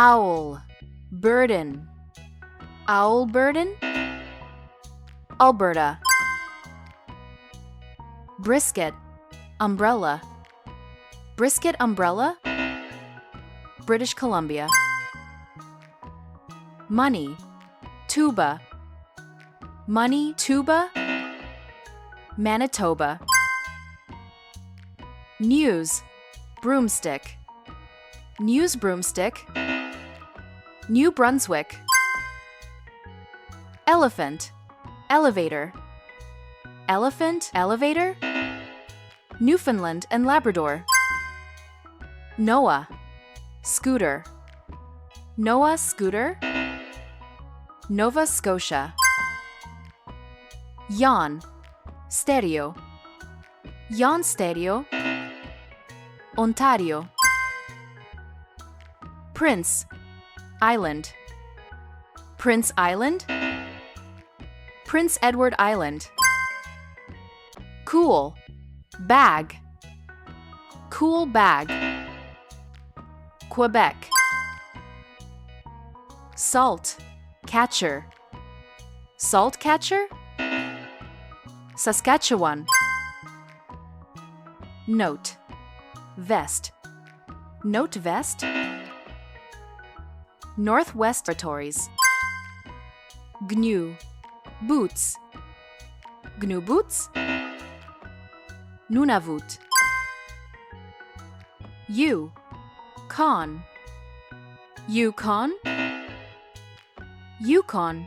Owl, burden. Owl burden. Alberta. Brisket, umbrella. Brisket umbrella. British Columbia. Money, tuba. Money, tuba. Manitoba. News, broomstick. News broomstick. New Brunswick. Elephant, elevator. Elephant, elevator. Newfoundland and Labrador. Noah, scooter. Noah, scooter. Nova Scotia. Yawn, stereo. Yawn, stereo. Ontario. Prince, island. Prince Island. Prince Edward Island. Cool, bag. Cool bag. Quebec. Salt, catcher. Salt catcher. Saskatchewan. Note, vest. Note vest. Northwest Territories. GNU, boots. GNU boots. Nunavut. Con. Yukon. Yukon.